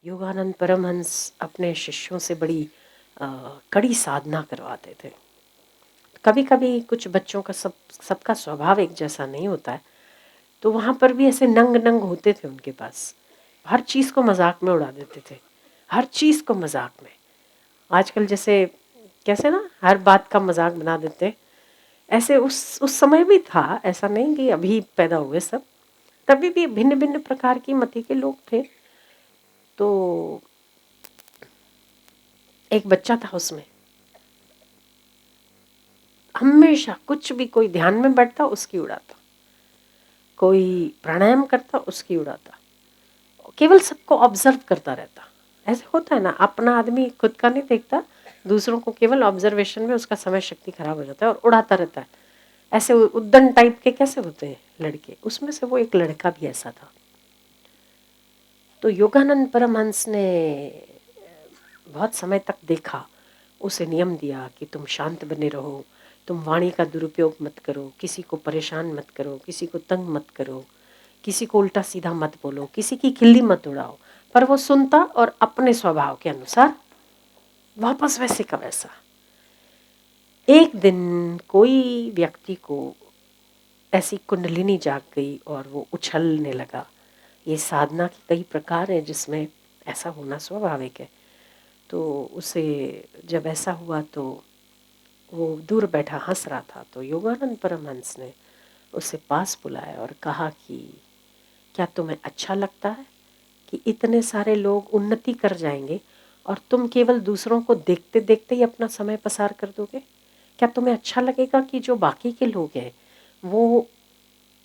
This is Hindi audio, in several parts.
योगानंद परमहंस अपने शिष्यों से बड़ी कड़ी साधना करवाते थे। कभी कभी कुछ बच्चों का सबका स्वभाव एक जैसा नहीं होता है, तो वहाँ पर भी ऐसे नंग नंग होते थे उनके पास। हर चीज़ को मजाक में उड़ा देते थे, हर चीज़ को मजाक में। आजकल जैसे कैसे ना हर बात का मजाक बना देते, ऐसे उस समय भी था। ऐसा नहीं कि अभी पैदा हुए सब, तभी भी भिन्न भिन्न प्रकार की मति के लोग थे। तो एक बच्चा था, उसमें हमेशा कुछ भी, कोई ध्यान में बैठता उसकी उड़ाता, कोई प्राणायाम करता उसकी उड़ाता, केवल सबको ऑब्जर्व करता रहता। ऐसे होता है ना, अपना आदमी खुद का नहीं देखता, दूसरों को केवल ऑब्जर्वेशन में उसका समय शक्ति खराब हो जाता है और उड़ाता रहता है। ऐसे उद्दंड टाइप के कैसे होते हैं लड़के, उसमें से वो एक लड़का भी ऐसा था। तो योगानंद परमहंस ने बहुत समय तक देखा, उसे नियम दिया कि तुम शांत बने रहो, तुम वाणी का दुरुपयोग मत करो, किसी को परेशान मत करो, किसी को तंग मत करो, किसी को उल्टा सीधा मत बोलो, किसी की खिल्ली मत उड़ाओ। पर वो सुनता और अपने स्वभाव के अनुसार वापस वैसे का वैसा। एक दिन कोई व्यक्ति को ऐसी कुंडलिनी जाग गई और वो उछलने लगा। ये साधना के कई प्रकार हैं जिसमें ऐसा होना स्वाभाविक है। तो उसे जब ऐसा हुआ तो वो दूर बैठा हंस रहा था। तो योगानंद परमहंस ने उसे पास बुलाया और कहा कि क्या तुम्हें अच्छा लगता है कि इतने सारे लोग उन्नति कर जाएंगे और तुम केवल दूसरों को देखते देखते ही अपना समय पसार कर दोगे? क्या तुम्हें अच्छा लगेगा कि जो बाकी के लोग हैं वो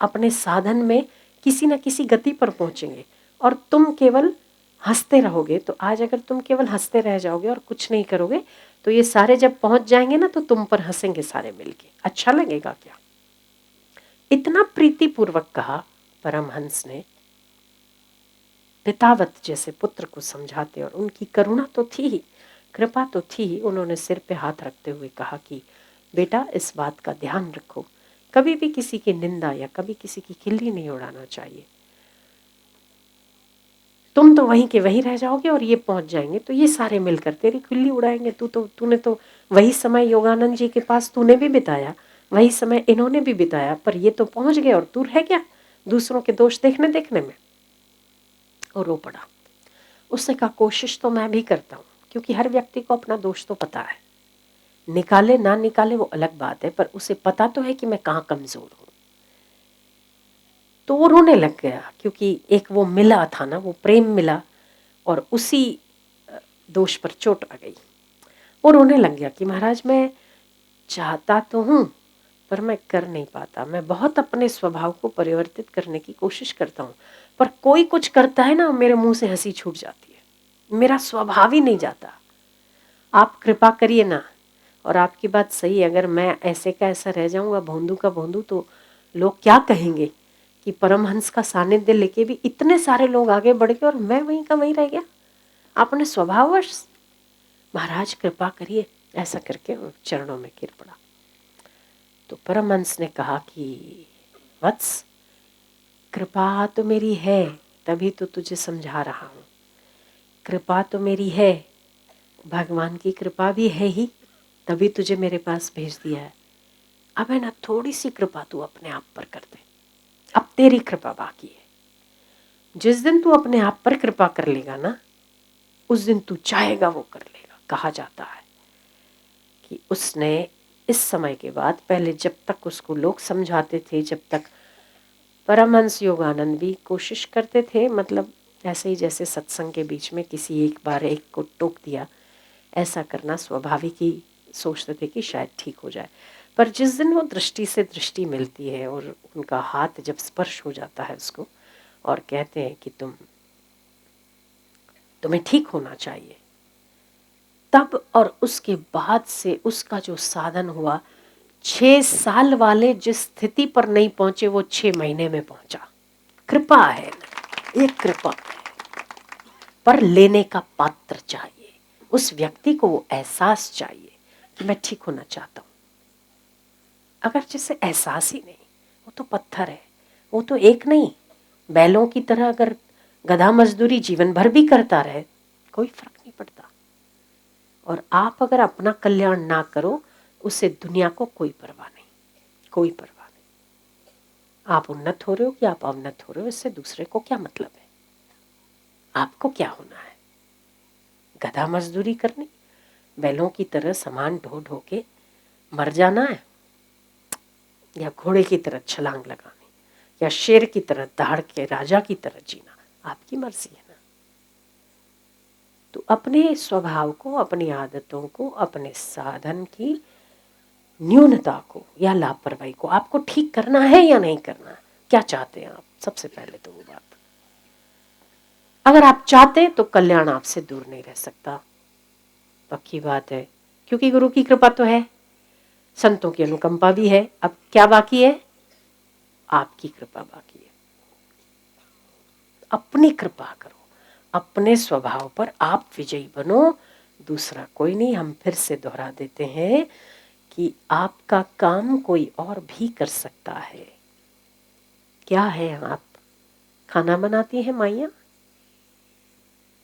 अपने साधन में किसी न किसी गति पर पहुंचेंगे और तुम केवल हंसते रहोगे? तो आज अगर तुम केवल हंसते रह जाओगे और कुछ नहीं करोगे, तो ये सारे जब पहुंच जाएंगे ना तो तुम पर हंसेंगे सारे मिलके। अच्छा लगेगा क्या? इतना प्रीतिपूर्वक कहा परमहंस ने, पितावत जैसे पुत्र को समझाते। और उनकी करुणा तो थी ही, कृपा तो थी ही। उन्होंने सिर पे हाथ रखते हुए कहा कि बेटा, इस बात का ध्यान रखो, कभी भी किसी की निंदा या कभी किसी की खिल्ली नहीं उड़ाना चाहिए। तुम तो वहीं के वहीं रह जाओगे और ये पहुंच जाएंगे तो ये सारे मिलकर तेरी खिल्ली उड़ाएंगे। तूने तो वही समय योगानंद जी के पास तूने भी बिताया, वही समय इन्होंने भी बिताया, पर ये तो पहुंच गए और तू रह गया दूसरों के दोष देखने देखने में। और रो पड़ा। उसने कहा कोशिश तो मैं भी करता हूँ, क्योंकि हर व्यक्ति को अपना दोष तो पता है, निकाले ना निकाले वो अलग बात है, पर उसे पता तो है कि मैं कहाँ कमजोर हूँ। तो वो रोने लग गया, क्योंकि एक वो मिला था ना, वो प्रेम मिला और उसी दोष पर चोट आ गई। वो रोने लग गया कि महाराज, मैं चाहता तो हूँ पर मैं कर नहीं पाता। मैं बहुत अपने स्वभाव को परिवर्तित करने की कोशिश करता हूँ, पर कोई कुछ करता है ना, मेरे मुंह से हंसी छूट जाती है, मेरा स्वभाव ही नहीं जाता। आप कृपा करिए ना। और आपकी बात सही है, अगर मैं ऐसे का ऐसा रह जाऊंगा, भोंदू का भोंदू, तो लोग क्या कहेंगे कि परमहंस का सानिध्य लेके भी इतने सारे लोग आगे बढ़ गए और मैं वहीं का वहीं रह गया अपने स्वभाववश। महाराज कृपा करिए। ऐसा करके वो चरणों में गिर पड़ा। तो परमहंस ने कहा कि वत्स, कृपा तो मेरी है, तभी तो तुझे समझा रहा हूँ। कृपा तो मेरी है, भगवान की कृपा भी है ही, तभी तुझे मेरे पास भेज दिया है। अब है ना, थोड़ी सी कृपा तू अपने आप पर कर दे। अब तेरी कृपा बाकी है। जिस दिन तू अपने आप पर कृपा कर लेगा ना, उस दिन तू चाहेगा वो कर लेगा। कहा जाता है कि उसने इस समय के बाद, पहले जब तक उसको लोग समझाते थे, जब तक परमहंस योगानंद भी कोशिश करते थे, मतलब ऐसे ही जैसे सत्संग के बीच में किसी एक बार एक को टोक दिया, ऐसा करना स्वाभाविक ही सोचते थे कि शायद ठीक हो जाए। पर जिस दिन वो दृष्टि से दृष्टि मिलती है और उनका हाथ जब स्पर्श हो जाता है उसको, और कहते हैं कि तुम्हें ठीक होना चाहिए, तब और उसके बाद से उसका जो साधन हुआ, 6 साल वाले जिस स्थिति पर नहीं पहुंचे वो 6 महीने में पहुंचा। कृपा है, एक कृपा है। पर लेने का पात्र चाहिए, उस व्यक्ति को वो एहसास चाहिए कि मैं ठीक होना चाहता हूँ। अगर जिसे एहसास ही नहीं, वो तो पत्थर है, वो तो एक नहीं, बैलों की तरह अगर गधा मजदूरी जीवन भर भी करता रहे, कोई फर्क नहीं पड़ता। और आप अगर अपना कल्याण ना करो, उससे दुनिया को कोई परवाह नहीं, कोई परवाह नहीं। आप उन्नत हो रहे हो कि आप अवनत हो रहे हो, इससे दूसरे को क्या मतलब है? आपको क्या होना है? गधा मजदूरी करनी, बैलों की तरह सामान ढो ढो के मर जाना है, या घोड़े की तरह छलांग लगानी, या शेर की तरह दहाड़ के राजा की तरह जीना, आपकी मर्जी है ना। तो अपने स्वभाव को, अपनी आदतों को, अपने साधन की न्यूनता को या लापरवाही को आपको ठीक करना है या नहीं करना है? क्या चाहते हैं आप? सबसे पहले तो वो बात, अगर आप चाहते हैं तो कल्याण आपसे दूर नहीं रह सकता, पक्की बात है, क्योंकि गुरु की कृपा तो है, संतों की अनुकंपा भी है। अब क्या बाकी है? आपकी कृपा बाकी है। अपनी कृपा करो, अपने स्वभाव पर आप विजयी बनो, दूसरा कोई नहीं। हम फिर से दोहरा देते हैं कि आपका काम कोई और भी कर सकता है। क्या है? आप खाना बनाती हैं माइयाँ,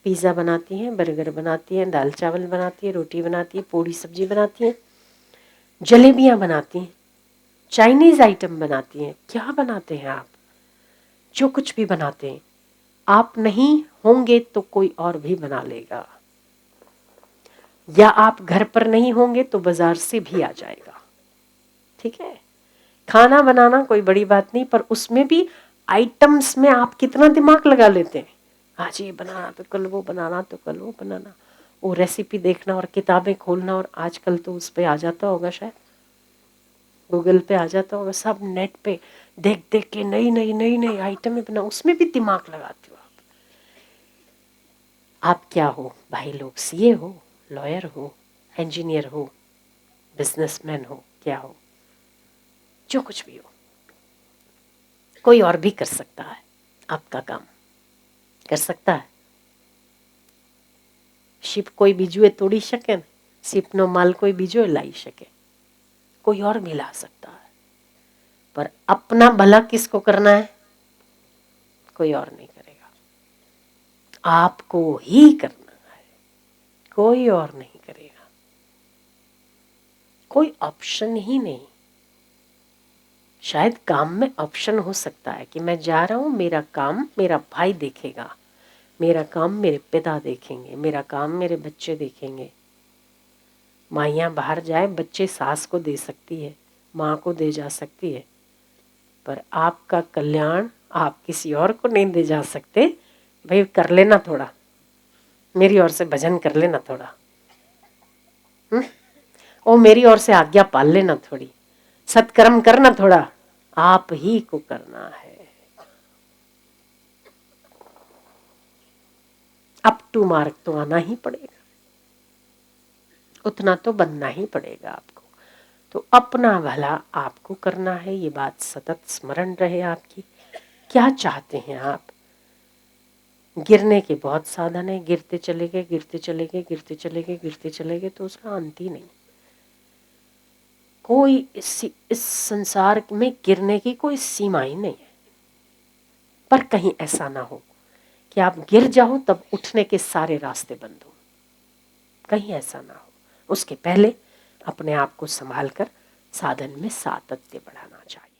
पिज़्ज़ा बनाती हैं, बर्गर बनाती हैं, दाल चावल बनाती हैं, रोटी बनाती हैं, पूड़ी सब्जी बनाती हैं, जलेबियाँ बनाती हैं, चाइनीज़ आइटम बनाती हैं, क्या बनाते हैं आप? जो कुछ भी बनाते हैं, आप नहीं होंगे तो कोई और भी बना लेगा, या आप घर पर नहीं होंगे तो बाजार से भी आ जाएगा। ठीक है, खाना बनाना कोई बड़ी बात नहीं, पर उसमें भी आइटम्स में आप कितना दिमाग लगा लेते हैं। आज ये बनाना तो कल वो बनाना, तो कल वो बनाना, वो रेसिपी देखना और किताबें खोलना, और आजकल तो उस पे आ जाता होगा, शायद गूगल पे आ जाता होगा, सब नेट पे देख देख के नई नई नई नई आइटमें बना, उसमें भी दिमाग लगाते हो आप क्या हो भाई लोग? सीए हो, लॉयर हो, इंजीनियर हो, बिजनेसमैन हो, क्या हो? जो कुछ भी हो, कोई और भी कर सकता है आपका काम, कर सकता है। शिप कोई बीजुए तोड़ी શકે, शिपનો माल कोई बीजो लाई શકે, कोई और भी ला सकता है, पर अपना भला किसको करना है? कोई और नहीं करेगा, आपको ही करना है, कोई और नहीं करेगा, कोई ऑप्शन ही नहीं। शायद काम में ऑप्शन हो सकता है कि मैं जा रहा हूं, मेरा काम मेरा भाई देखेगा, मेरा काम मेरे पिता देखेंगे, मेरा काम मेरे बच्चे देखेंगे। माइयाँ बाहर जाए, बच्चे सास को दे सकती है, माँ को दे जा सकती है, पर आपका कल्याण आप किसी और को नहीं दे जा सकते। भाई कर लेना थोड़ा, मेरी ओर से भजन कर लेना थोड़ा, और मेरी ओर से आज्ञा पाल लेना थोड़ी, सत्कर्म करना थोड़ा, आप ही को करना है। अप टू मार्क तो आना ही पड़ेगा, उतना तो बनना ही पड़ेगा आपको। तो अपना भला आपको करना है, ये बात सतत स्मरण रहे आपकी। क्या चाहते हैं आप? गिरने के बहुत साधन है, गिरते चले गए, गिरते चले गए, गिरते चले गए, गिरते चले गए, तो उसका अंत ही नहीं। कोई इस संसार में गिरने की कोई सीमा ही नहीं है। पर कहीं ऐसा ना हो कि आप गिर जाओ तब उठने के सारे रास्ते बंद हो, कहीं ऐसा ना हो। उसके पहले अपने आप को संभाल कर साधन में सातत्य बढ़ाना चाहिए।